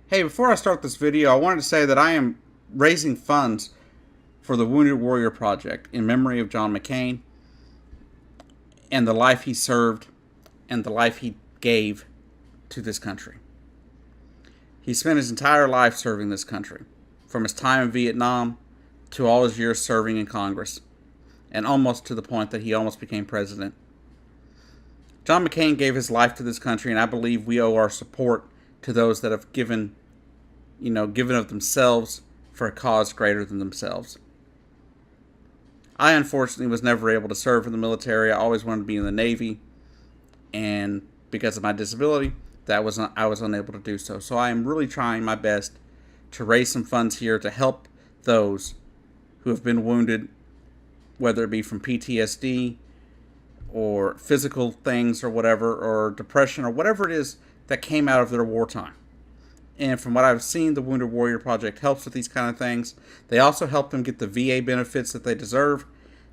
Hey, before I start this video, I wanted to say that I am raising funds for the Wounded Warrior Project in memory of John McCain and the life he served and the life he gave to this country. He spent his entire life serving this country, from his time in Vietnam to all his years serving in Congress, and almost to the point that he almost became president. John McCain gave his life to this country, and I believe we owe our support to those that have given of themselves for a cause greater than themselves. I unfortunately was never able to serve in the military. I always wanted to be in the Navy, and because of my disability, I was unable to do so. So I am really trying my best to raise some funds here to help those who have been wounded, whether it be from PTSD or physical things or whatever, or depression or whatever it is that came out of their wartime. And from what I've seen, the Wounded Warrior Project helps with these kind of things. They also help them get the VA benefits that they deserve,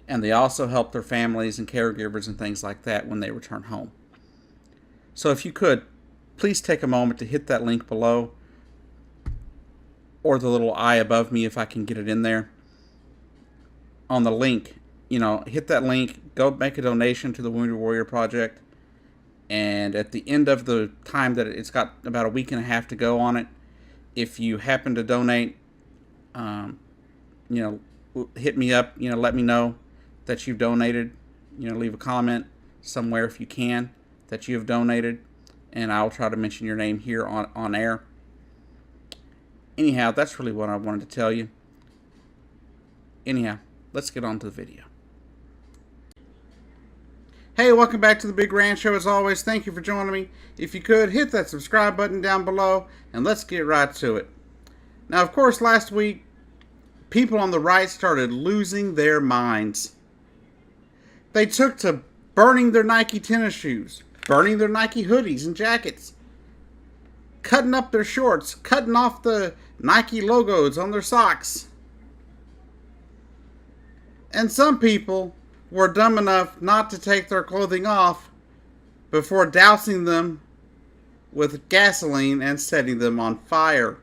and they also help their families and caregivers and things like that when they return home. So if you could, please take a moment to hit that link below, or the little I above me if I can get it in there. On the link, hit that link, go make a donation to the Wounded Warrior Project. And at the end of the time that it's got about a week and a half to go on it, if you happen to donate, hit me up, let me know that you've donated, leave a comment somewhere if you can that you have donated, and I'll try to mention your name here on air. Anyhow, that's really what I wanted to tell you. Anyhow, let's get on to the video. Hey, welcome back to the Big Rant Show. As always, thank you for joining me. If you could, hit that subscribe button down below, and let's get right to it. Now, of course, last week, people on the right started losing their minds. They took to burning their Nike tennis shoes, burning their Nike hoodies and jackets, cutting up their shorts, cutting off the Nike logos on their socks. And some people were dumb enough not to take their clothing off before dousing them with gasoline and setting them on fire.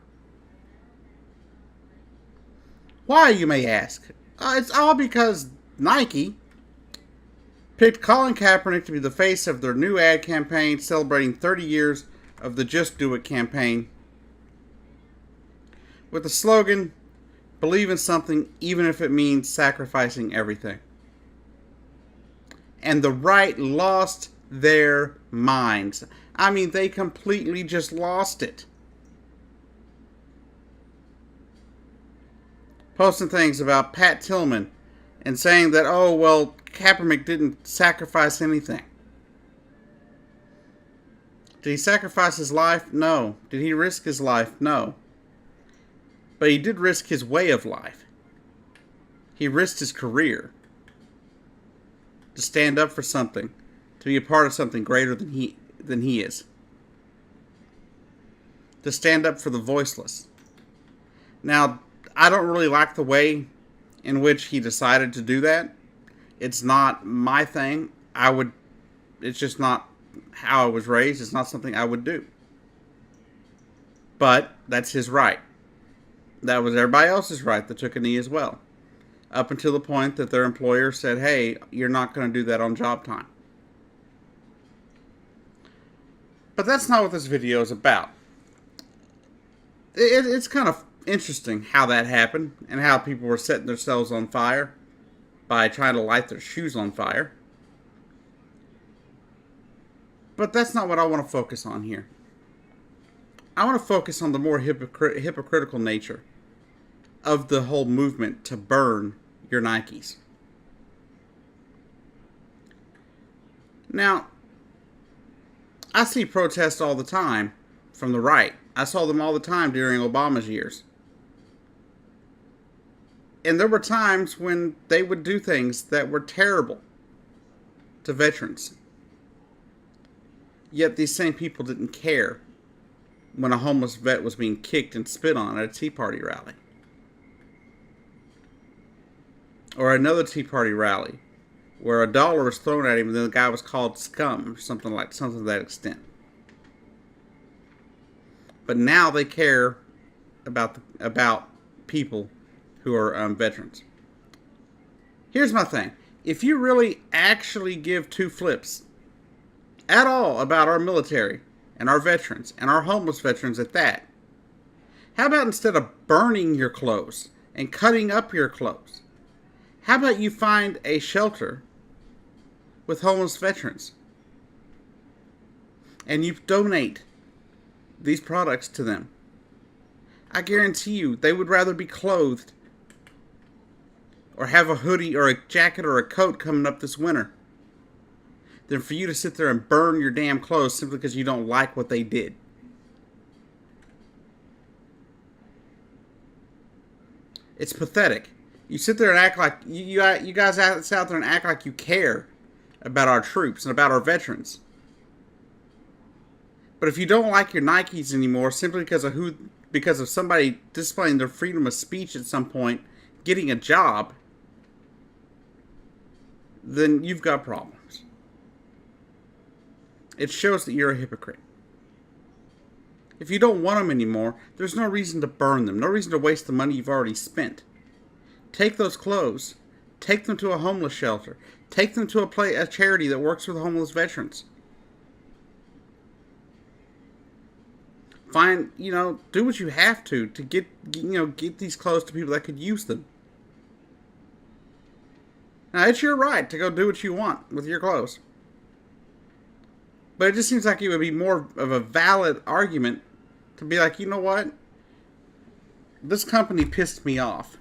Why, you may ask? It's all because Nike picked Colin Kaepernick to be the face of their new ad campaign celebrating 30 years of the Just Do It campaign, with the slogan, "Believe in something even if it means sacrificing everything." And the right lost their minds. I mean, they completely just lost it. Posting things about Pat Tillman and saying that, oh, well, Kaepernick didn't sacrifice anything. Did he sacrifice his life? No. Did he risk his life? No. But he did risk his way of life. He risked his career to stand up for something, to be a part of something greater than he is. To stand up for the voiceless. Now, I don't really like the way in which he decided to do that. It's not my thing. It's just not how I was raised. It's not something I would do. But that's his right. That was everybody else's right that took a knee as well. Up until the point that their employer said, hey, you're not going to do that on job time. But that's not what this video is about. It's kind of interesting how that happened and how people were setting themselves on fire by trying to light their shoes on fire. But that's not what I want to focus on here. I want to focus on the more hypocritical nature of the whole movement to burn your Nikes. Now, I see protests all the time from the right. I saw them all the time during Obama's years. And there were times when they would do things that were terrible to veterans. Yet these same people didn't care when a homeless vet was being kicked and spit on at a Tea Party rally. Or another Tea Party rally where $1 was thrown at him and then the guy was called scum or something to that extent. but now they care about people who are veterans. Here's my thing: if you really actually give two flips at all about our military and our veterans and our homeless veterans at that, how about instead of burning your clothes and cutting up your clothes, how about you find a shelter with homeless veterans and you donate these products to them? I guarantee you they would rather be clothed or have a hoodie or a jacket or a coat coming up this winter than for you to sit there and burn your damn clothes simply because you don't like what they did. It's pathetic. You sit there and act like you guys sit out there and act like you care about our troops and about our veterans. But if you don't like your Nikes anymore simply because of somebody displaying their freedom of speech at some point, getting a job, then you've got problems. It shows that you're a hypocrite. If you don't want them anymore, there's no reason to burn them, no reason to waste the money you've already spent. Take those clothes, take them to a homeless shelter, take them to a charity that works with homeless veterans. Find, do what you have to get these clothes to people that could use them. Now, it's your right to go do what you want with your clothes. But it just seems like it would be more of a valid argument to be like, you know what? This company pissed me off.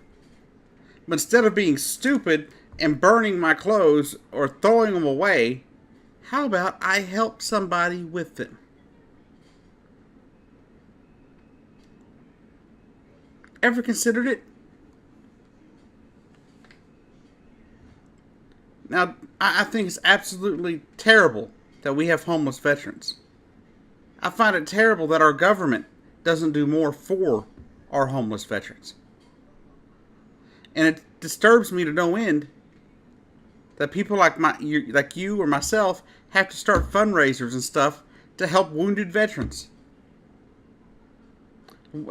But instead of being stupid and burning my clothes or throwing them away, how about I help somebody with them? Ever considered it? Now, I think it's absolutely terrible that we have homeless veterans. I find it terrible that our government doesn't do more for our homeless veterans. And it disturbs me to no end that people like you or myself have to start fundraisers and stuff to help wounded veterans,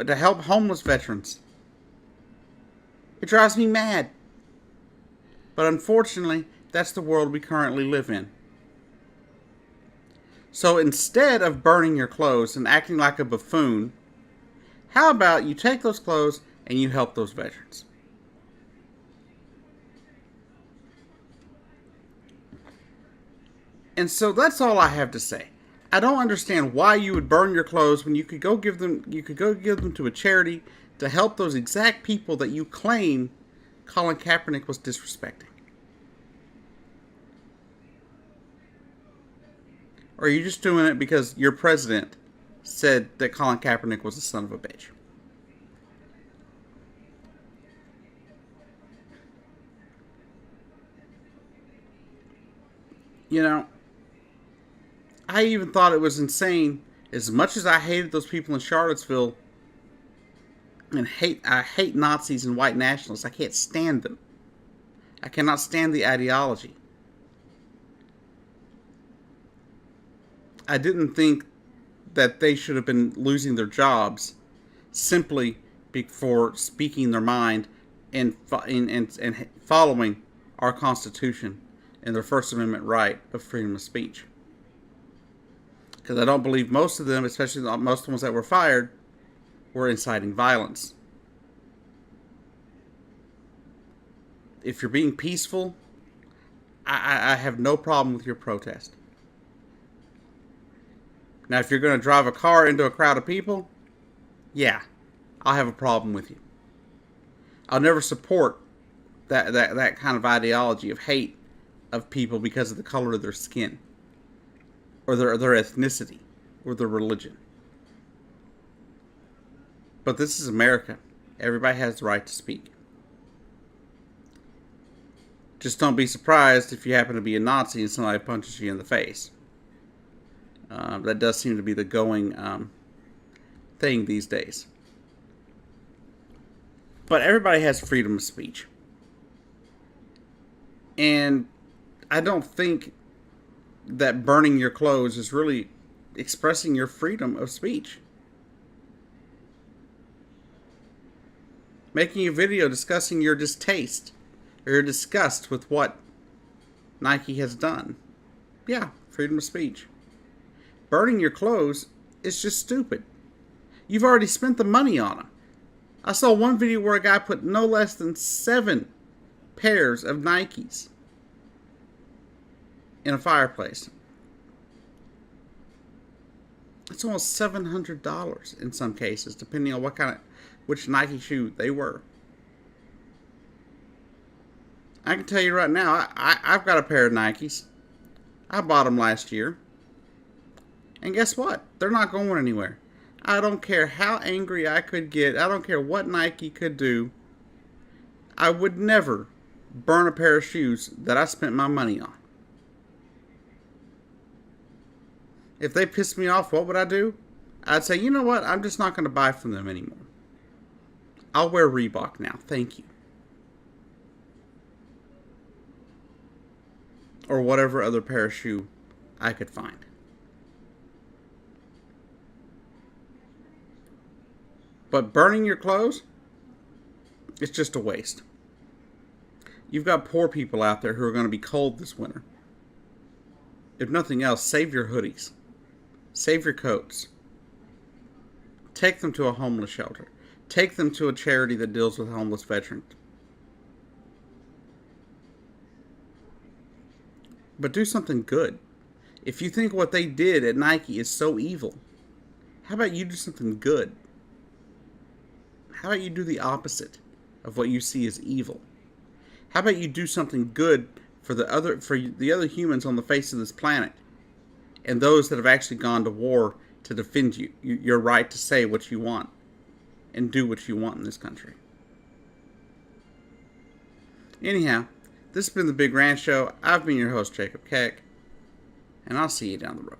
to help homeless veterans. It drives me mad. But unfortunately, that's the world we currently live in. So instead of burning your clothes and acting like a buffoon, how about you take those clothes and you help those veterans? And so that's all I have to say. I don't understand why you would burn your clothes when you could go give them to a charity to help those exact people that you claim Colin Kaepernick was disrespecting. Or are you just doing it because your president said that Colin Kaepernick was a son of a bitch? I even thought it was insane. As much as I hated those people in Charlottesville and I hate Nazis and white nationalists, I can't stand them. I cannot stand the ideology. I didn't think that they should have been losing their jobs simply for speaking their mind and following our Constitution and their First Amendment right of freedom of speech. Because I don't believe most of them, especially most of the ones that were fired, were inciting violence. If you're being peaceful, I have no problem with your protest. Now, if you're going to drive a car into a crowd of people, yeah, I'll have a problem with you. I'll never support that kind of ideology of hate of people because of the color of their skin, or their ethnicity, or their religion. But this is America. Everybody has the right to speak. Just don't be surprised if you happen to be a Nazi and somebody punches you in the face. That does seem to be the going thing these days. But everybody has freedom of speech. And I don't think that burning your clothes is really expressing your freedom of speech. making a video discussing your distaste or your disgust with what Nike has done. Yeah, freedom of speech. Burning your clothes is just stupid. You've already spent the money on them. I saw one video where a guy put no less than 7 pairs of Nikes in a fireplace. It's almost $700 in some cases, depending on which Nike shoe they were. I can tell you right now, I've got a pair of Nikes. I bought them last year. And guess what? They're not going anywhere. I don't care how angry I could get. I don't care what Nike could do. I would never burn a pair of shoes that I spent my money on. If they pissed me off, what would I do? I'd say, you know what? I'm just not going to buy from them anymore. I'll wear Reebok now. Thank you. Or whatever other pair of shoe I could find. But burning your clothes, it's just a waste. You've got poor people out there who are going to be cold this winter. If nothing else, save your hoodies. Save your coats. Take them to a homeless shelter. Take them to a charity that deals with homeless veterans. But do something good. If you think what they did at Nike is so evil, how about you do something good? How about you do the opposite of what you see as evil? How about you do something good for the other humans on the face of this planet, and those that have actually gone to war to defend your right to say what you want and do what you want in this country. Anyhow, this has been the Big Rant Show. I've been your host, Jacob Keck, and I'll see you down the road.